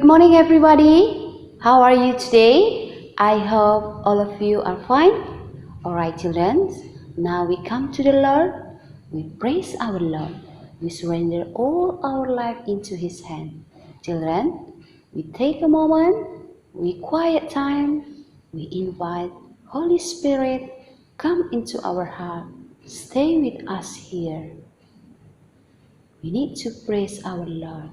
morning, everybody. How are you today? I hope all of you are fine. Alright, children. Now we come to the Lord. We praise our Lord. We surrender all our life into His hand. Children, we take a moment. We quiet time. We invite Holy Spirit come into our heart. Stay with us here. We need to praise our Lord,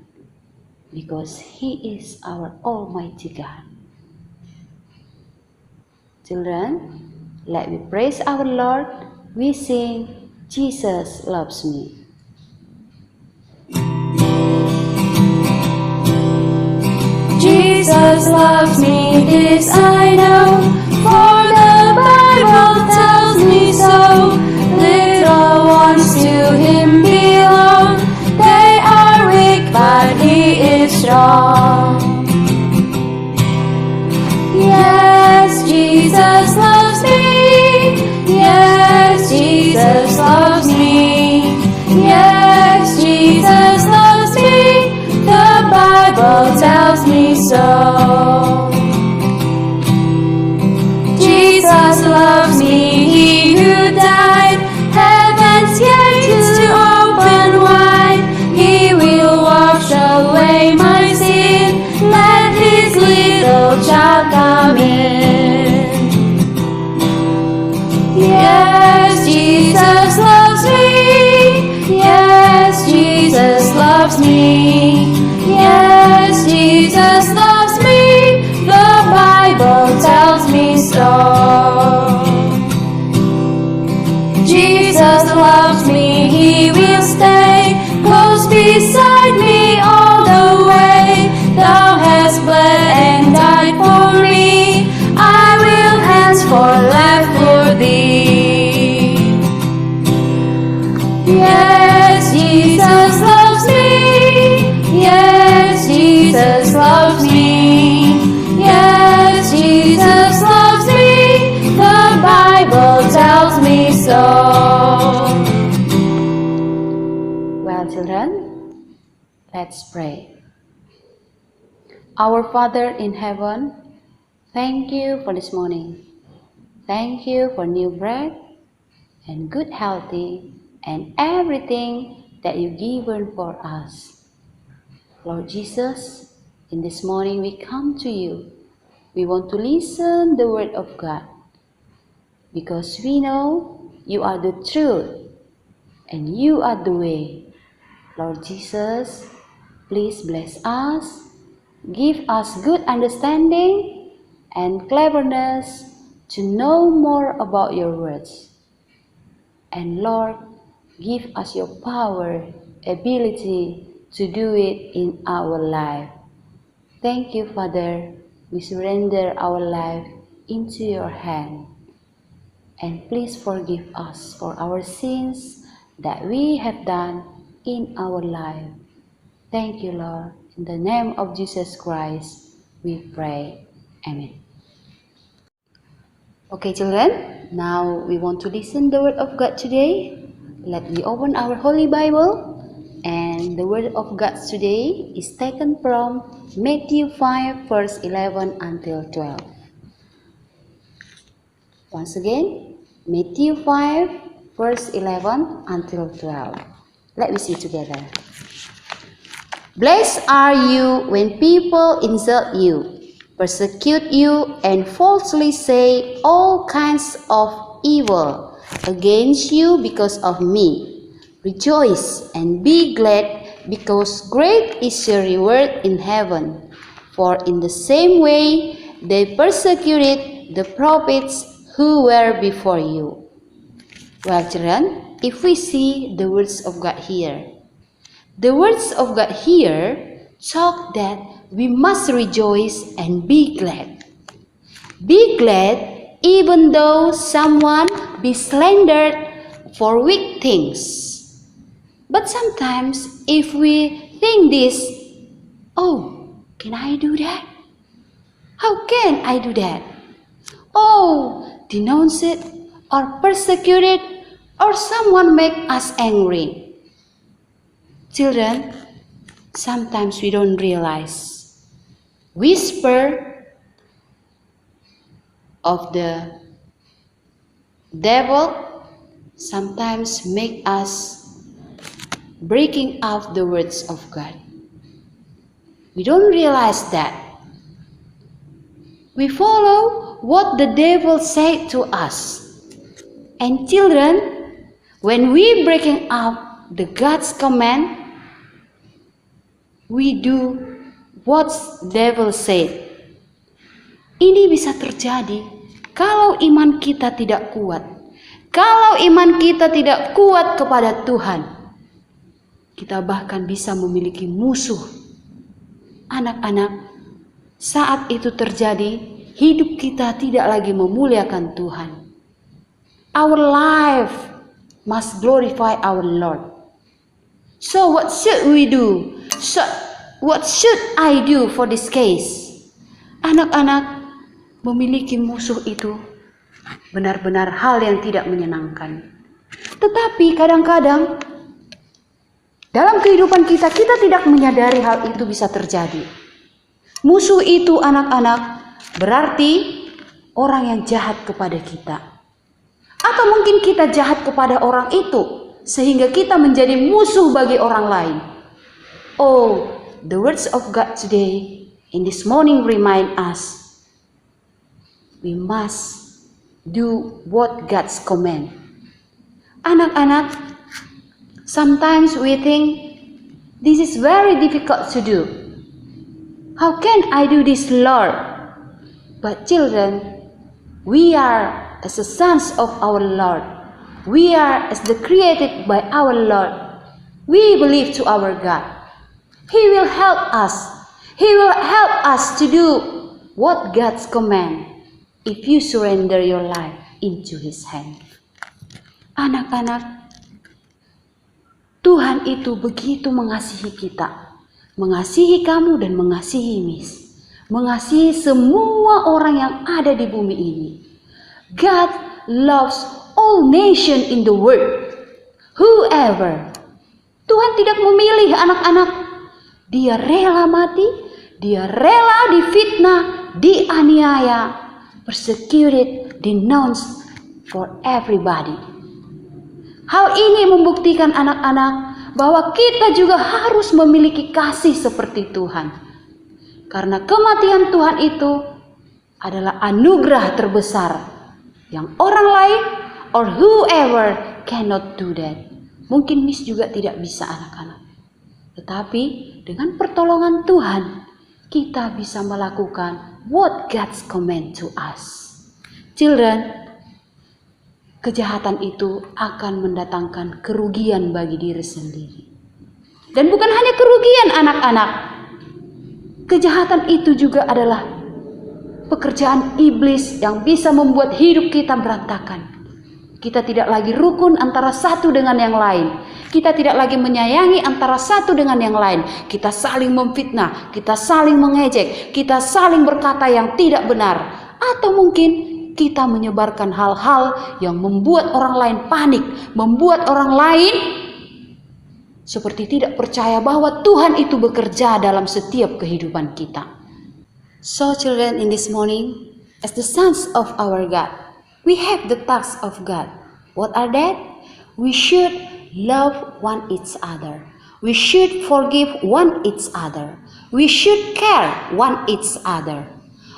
because He is our Almighty God. Children, let me praise our Lord. We sing, Jesus loves me. Jesus loves me, this I know, for the Bible tells me so. Little ones to Him belong, they are weak but He is strong. Yes, Jesus loves me. Yes, Jesus loves me. Yes, Jesus loves me. The Bible tells me so. Jesus loves me, He who died, heaven's gates to open wide. He will wash away my sin. Let His little child come in. Yes, Jesus loves me. Yes, Jesus loves me. Yes, Jesus loves me. The Bible tells me so. Jesus loves me, He will stay close beside me all the way. Thou hast bled and died for me, I will henceforth live for Thee. Yes, Jesus loves me. Yes, Jesus loves me. Yes, Jesus loves me. The Bible tells me so. Well, children, let's pray. Our Father in heaven, thank you for this morning. Thank you for new bread and good healthy and everything that you've given for us. Lord Jesus, in this morning we come to you. We want to listen the word of God, because we know you are the truth and you are the way. Lord Jesus, please bless us. Give us good understanding and cleverness to know more about your words. And Lord, give us your power, ability to do it in our life. Thank you, Father. We surrender our life into your hand. And please forgive us for our sins that we have done in our life. Thank you, Lord. In the name of Jesus Christ, we pray. Amen. Okay, children, now we want to listen the word of God today. Let me open our Holy Bible, and the word of God today is taken from Matthew 5, verse 11 until 12. Once again, Matthew 5, verse 11 until 12. Let me see together. Blessed are you when people insult you, persecute you, and falsely say all kinds of evil against you because of me. Rejoice and be glad, because great is your reward in heaven. For in the same way they persecuted the prophets who were before you. Well, children, if we see the words of God here, the words of God here talk that we must rejoice and be glad. Be glad even though someone be slandered for weak things. But sometimes if we think this, oh, can I do that? How can I do that? Oh, denounce it or persecute it, or someone make us angry. Children, sometimes we don't realize whisper of the devil sometimes make us breaking out the words of God. We don't realize that. We follow what the devil said to us. And children, when we breaking out the God's command, we do what devil said. Ini bisa terjadi kalau iman kita tidak kuat. Kalau iman kita tidak kuat kepada Tuhan, kita bahkan bisa memiliki musuh. Anak-anak, saat itu terjadi, hidup kita tidak lagi memuliakan Tuhan. Our life must glorify our Lord. So what should we do? What should I do for this case? Anak-anak, memiliki musuh itu benar-benar hal yang tidak menyenangkan. Tetapi kadang-kadang dalam kehidupan kita tidak menyadari hal itu bisa terjadi. Musuh itu anak-anak berarti orang yang jahat kepada kita. Atau mungkin kita jahat kepada orang itu sehingga kita menjadi musuh bagi orang lain. Oh, the words of God today in this morning remind us we must do what God's command. Anak-anak, sometimes we think this is very difficult to do. How can I do this, Lord? But children, we are as the sons of our Lord. We are as the created by our Lord. We believe to our God. He will help us. He will help us to do what God's command if you surrender your life into His hand. Anak-anak, Tuhan itu begitu mengasihi kita, mengasihi kamu dan mengasihi Miss, mengasihi semua orang yang ada di bumi ini. God loves all nation in the world. Whoever. Tuhan tidak memilih anak-anak. Dia rela mati, dia rela difitnah, dianiaya, persecuted, denounced for everybody. Hal ini membuktikan anak-anak bahwa kita juga harus memiliki kasih seperti Tuhan. Karena kematian Tuhan itu adalah anugerah terbesar yang orang lain or whoever cannot do that. Mungkin Miss juga tidak bisa anak-anak. Tetapi dengan pertolongan Tuhan, kita bisa melakukan what God's command to us. Children, kejahatan itu akan mendatangkan kerugian bagi diri sendiri. Dan bukan hanya kerugian anak-anak. Kejahatan itu juga adalah pekerjaan iblis yang bisa membuat hidup kita berantakan. Kita tidak lagi rukun antara satu dengan yang lain. Kita tidak lagi menyayangi antara satu dengan yang lain. Kita saling memfitnah, kita saling mengejek, kita saling berkata yang tidak benar. Atau mungkin kita menyebarkan hal-hal yang membuat orang lain panik, membuat orang lain seperti tidak percaya bahwa Tuhan itu bekerja dalam setiap kehidupan kita. So children, in this morning, as the sons of our God, we have the tasks of God. What are that? We should love one each other. We should forgive one each other. We should care one each other.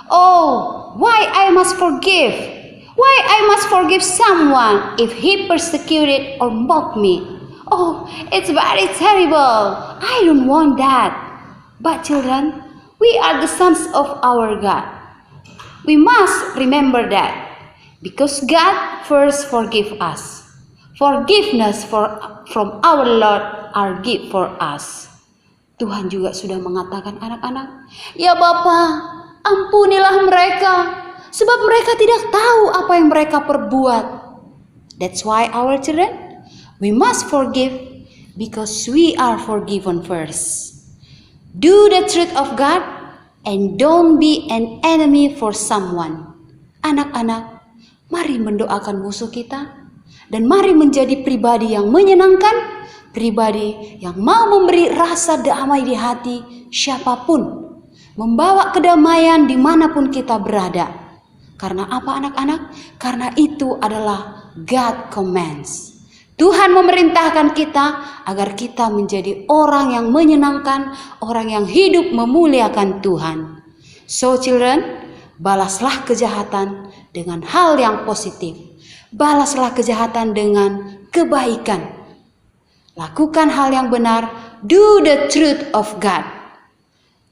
Oh, why I must forgive? Why I must forgive someone if he persecuted or mocked me? Oh, it's very terrible. I don't want that. But children, we are the sons of our God. We must remember that. Because God first forgive us. Forgiveness from our Lord are gift for us. Tuhan juga sudah mengatakan anak-anak, ya Bapa, ampunilah mereka, sebab mereka tidak tahu apa yang mereka perbuat. That's why our children, we must forgive because we are forgiven first. Do the truth of God and don't be an enemy for someone. Anak-anak, mari mendoakan musuh kita dan mari menjadi pribadi yang menyenangkan, pribadi yang mau memberi rasa damai di hati siapapun. membawa kedamaian dimanapun kita berada. Karena apa anak-anak? Karena itu adalah God commands. Tuhan memerintahkan kita agar kita menjadi orang yang menyenangkan, orang yang hidup memuliakan Tuhan. So children, balaslah kejahatan dengan hal yang positif. Balaslah kejahatan dengan kebaikan. Lakukan hal yang benar, do the truth of God.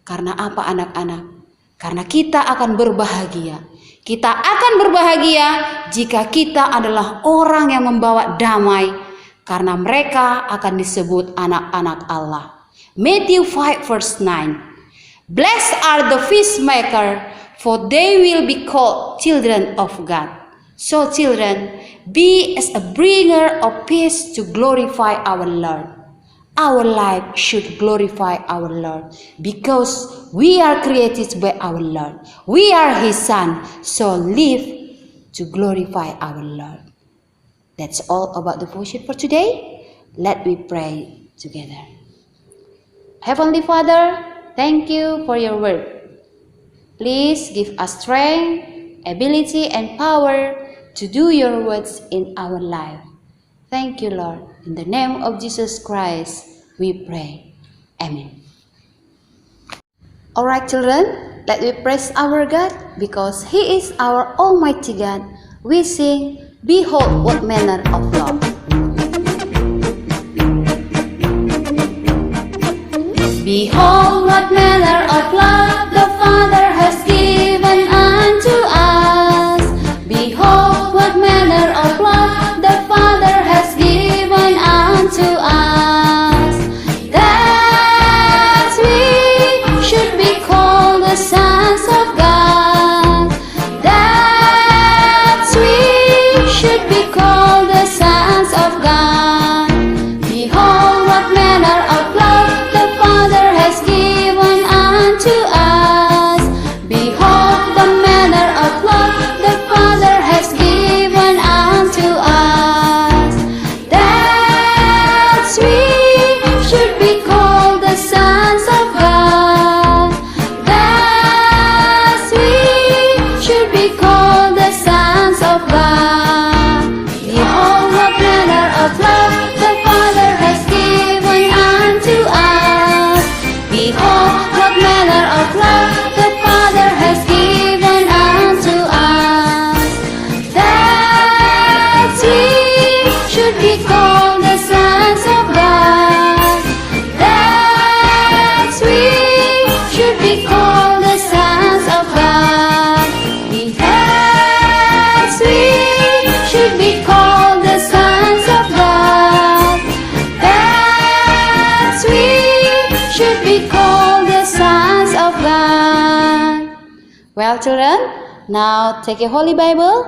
Karena apa anak-anak? Karena kita akan berbahagia. Kita akan berbahagia jika kita adalah orang yang membawa damai, karena mereka akan disebut anak-anak Allah. Matthew 5 verse 9. Blessed are the peacemaker, for they will be called children of God. So children, be as a bringer of peace to glorify our Lord. Our life should glorify our Lord because we are created by our Lord. We are His Son, so live to glorify our Lord. That's all about the devotion for today. Let me pray together. Heavenly Father, thank you for your word. Please give us strength, ability, and power to do your words in our life. Thank you, Lord. In the name of Jesus Christ, we pray. Amen. Alright, children, let me praise our God because He is our Almighty God. We sing, Behold what manner of love. Behold what manner of love the Father has given unto us. Behold what manner of love the Father has given unto us, that we should be called the sons of God, that we should be called the sons of God. Behold what manner of love the Father has given unto us. Behold the manner of love the Father has given unto us, that we should be called the sons of God, that we should be called the sons of God. Behold what manner of love the Father has given unto us. Behold what manner of love the Father has given unto us, that we should be called the sons of God, that we should be called the sons of God, that we should be called the sons of God, that we should be called the sons of God. Well, children, now take a Holy Bible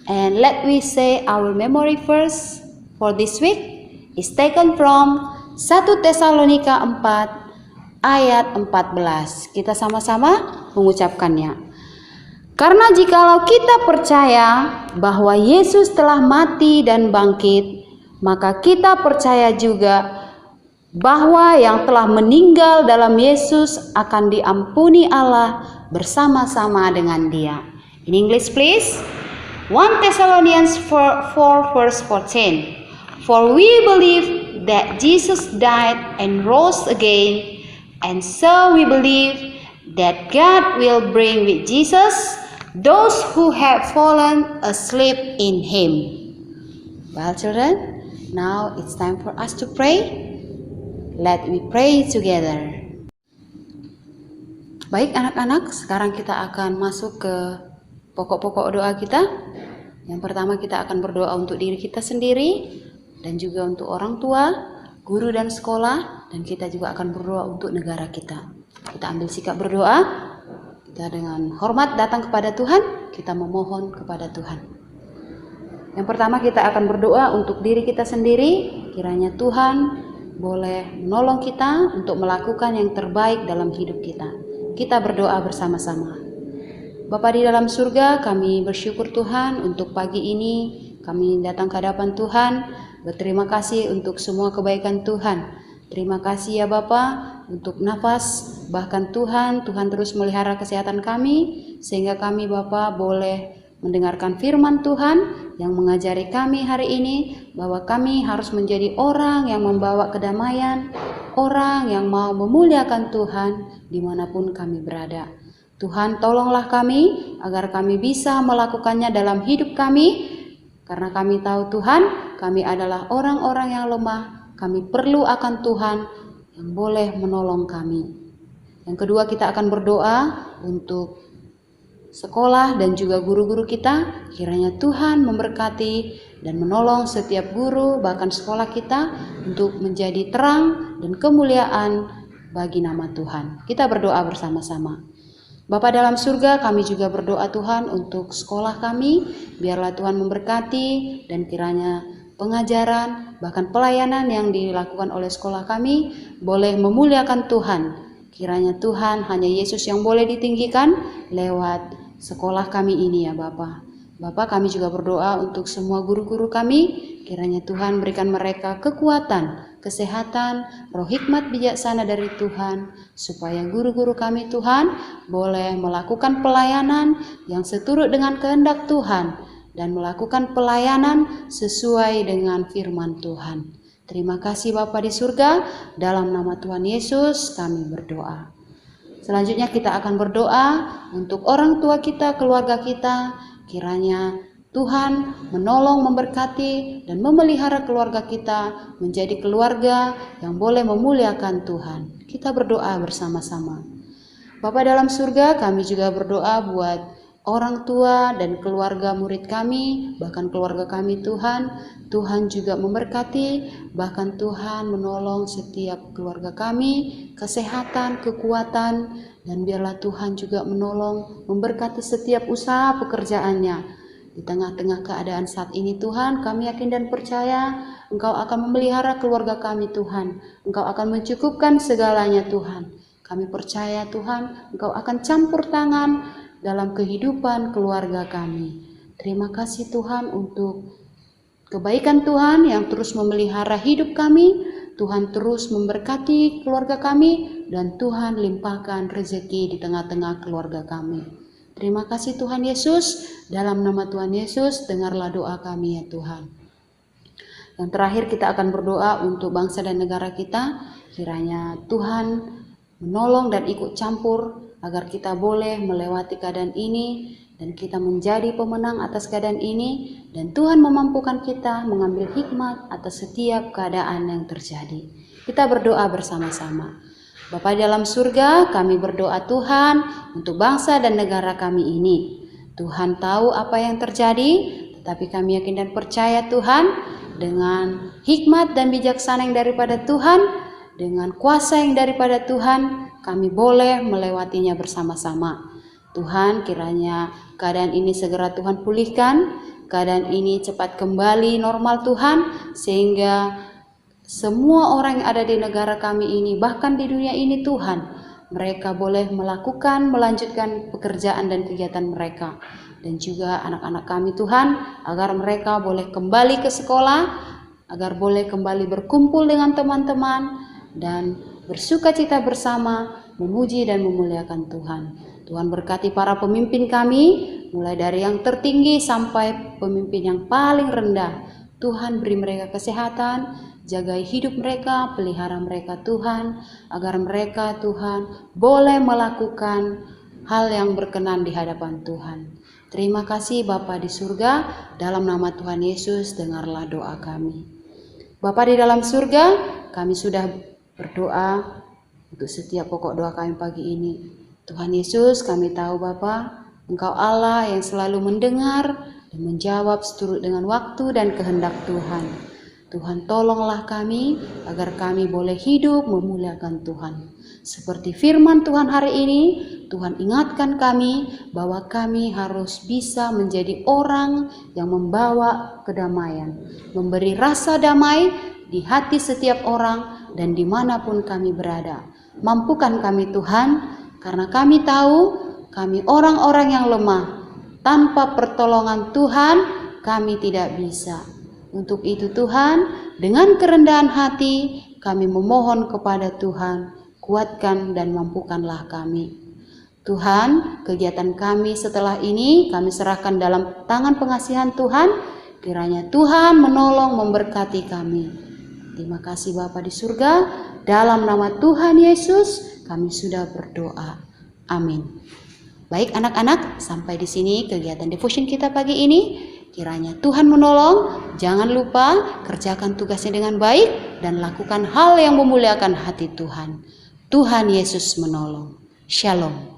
and let me say our memory verse for this week is taken from 1 Tesalonika 4 ayat 14. Kita sama-sama mengucapkannya. Karena jikalau kita percaya bahwa Yesus telah mati dan bangkit, maka kita percaya juga bahwa yang telah meninggal dalam Yesus akan diampuni Allah bersama-sama dengan Dia. In English please. 1 Thessalonians 4 verse 14. For we believe that Jesus died and rose again, and so we believe that God will bring with Jesus those who have fallen asleep in Him. Well, children, now it's time for us to pray. Let me pray together. Baik anak-anak, sekarang kita akan masuk ke pokok-pokok doa kita. Yang pertama kita akan berdoa untuk diri kita sendiri dan juga untuk orang tua, guru dan sekolah, dan kita juga akan berdoa untuk negara kita. Kita ambil sikap berdoa. Kita dengan hormat datang kepada Tuhan, kita memohon kepada Tuhan. Yang pertama kita akan berdoa untuk diri kita sendiri, kiranya Tuhan boleh menolong kita untuk melakukan yang terbaik dalam hidup kita. Kita berdoa bersama-sama. Bapa di dalam surga, kami bersyukur Tuhan untuk pagi ini kami datang ke hadapan Tuhan, berterima kasih untuk semua kebaikan Tuhan. Terima kasih ya Bapa untuk nafas, bahkan Tuhan terus melihara kesehatan kami, sehingga kami Bapa boleh mendengarkan firman Tuhan yang mengajari kami hari ini bahwa kami harus menjadi orang yang membawa kedamaian, orang yang mau memuliakan Tuhan dimanapun kami berada. Tuhan tolonglah kami agar kami bisa melakukannya dalam hidup kami, karena kami tahu Tuhan, kami adalah orang-orang yang lemah, kami perlu akan Tuhan yang boleh menolong kami. Yang kedua, kita akan berdoa untuk sekolah dan juga guru-guru kita. Kiranya Tuhan memberkati dan menolong setiap guru, bahkan sekolah kita untuk menjadi terang dan kemuliaan bagi nama Tuhan. Kita berdoa bersama-sama. Bapa dalam surga, kami juga berdoa Tuhan untuk sekolah kami, biarlah Tuhan memberkati dan kiranya pengajaran bahkan pelayanan yang dilakukan oleh sekolah kami boleh memuliakan Tuhan. Kiranya Tuhan, hanya Yesus yang boleh ditinggikan lewat sekolah kami ini ya Bapa. Bapa, kami juga berdoa untuk semua guru-guru kami, kiranya Tuhan berikan mereka kekuatan, kesehatan, roh hikmat bijaksana dari Tuhan, supaya guru-guru kami Tuhan boleh melakukan pelayanan yang seturut dengan kehendak Tuhan dan melakukan pelayanan sesuai dengan firman Tuhan. Terima kasih Bapa di surga, dalam nama Tuhan Yesus kami berdoa. Selanjutnya kita akan berdoa untuk orang tua kita, keluarga kita. Kiranya Tuhan menolong, memberkati, dan memelihara keluarga kita menjadi keluarga yang boleh memuliakan Tuhan. Kita berdoa bersama-sama. Bapa dalam surga, kami juga berdoa buat orang tua dan keluarga murid kami, bahkan keluarga kami Tuhan. Tuhan juga memberkati, bahkan Tuhan menolong setiap keluarga kami, kesehatan, kekuatan, dan biarlah Tuhan juga menolong, memberkati setiap usaha pekerjaannya. Di tengah-tengah keadaan saat ini Tuhan, kami yakin dan percaya Engkau akan memelihara keluarga kami Tuhan. Engkau akan mencukupkan segalanya Tuhan. Kami percaya Tuhan, Engkau akan campur tangan dalam kehidupan keluarga kami. Terima kasih Tuhan untuk kebaikan Tuhan yang terus memelihara hidup kami. Tuhan terus memberkati keluarga kami dan Tuhan limpahkan rezeki di tengah-tengah keluarga kami. Terima kasih Tuhan Yesus, dalam nama Tuhan Yesus dengarlah doa kami ya Tuhan. Yang terakhir kita akan berdoa untuk bangsa dan negara kita. Kiranya Tuhan menolong dan ikut campur agar kita boleh melewati keadaan ini dan kita menjadi pemenang atas keadaan ini, dan Tuhan memampukan kita mengambil hikmat atas setiap keadaan yang terjadi. Kita berdoa bersama-sama. Bapa dalam surga, kami berdoa Tuhan untuk bangsa dan negara kami ini. Tuhan tahu apa yang terjadi, tetapi kami yakin dan percaya Tuhan, dengan hikmat dan bijaksana yang daripada Tuhan, dengan kuasa yang daripada Tuhan, kami boleh melewatinya bersama-sama. Tuhan, kiranya keadaan ini segera Tuhan pulihkan, keadaan ini cepat kembali normal Tuhan, sehingga semua orang yang ada di negara kami ini, bahkan di dunia ini Tuhan, mereka boleh melanjutkan pekerjaan dan kegiatan mereka. Dan juga anak-anak kami Tuhan, agar mereka boleh kembali ke sekolah, agar boleh kembali berkumpul dengan teman-teman, dan bersukacita bersama, memuji dan memuliakan Tuhan. Tuhan berkati para pemimpin kami, mulai dari yang tertinggi sampai pemimpin yang paling rendah. Tuhan beri mereka kesehatan, jagai hidup mereka, pelihara mereka Tuhan, agar mereka Tuhan boleh melakukan hal yang berkenan di hadapan Tuhan. Terima kasih Bapa di surga, dalam nama Tuhan Yesus dengarlah doa kami. Bapa di dalam surga, kami sudah berdoa untuk setiap pokok doa kami pagi ini. Tuhan Yesus, kami tahu Bapa, Engkau Allah yang selalu mendengar dan menjawab seturut dengan waktu dan kehendak Tuhan. Tuhan tolonglah kami agar kami boleh hidup memuliakan Tuhan. Seperti firman Tuhan hari ini, Tuhan ingatkan kami bahwa kami harus bisa menjadi orang yang membawa kedamaian, memberi rasa damai di hati setiap orang dan dimanapun kami berada. Mampukan kami Tuhan, karena kami tahu kami orang-orang yang lemah. Tanpa pertolongan Tuhan kami tidak bisa. Untuk itu Tuhan, dengan kerendahan hati kami memohon kepada Tuhan, kuatkan dan mampukanlah kami. Tuhan, kegiatan kami setelah ini kami serahkan dalam tangan pengasihan Tuhan. Kiranya Tuhan menolong memberkati kami. Terima kasih Bapa di surga. Dalam nama Tuhan Yesus kami sudah berdoa. Amin. Baik anak-anak, sampai di sini kegiatan devotion kita pagi ini. Kiranya Tuhan menolong. Jangan lupa kerjakan tugasnya dengan baik dan lakukan hal yang memuliakan hati Tuhan. Tuhan Yesus menolong. Shalom.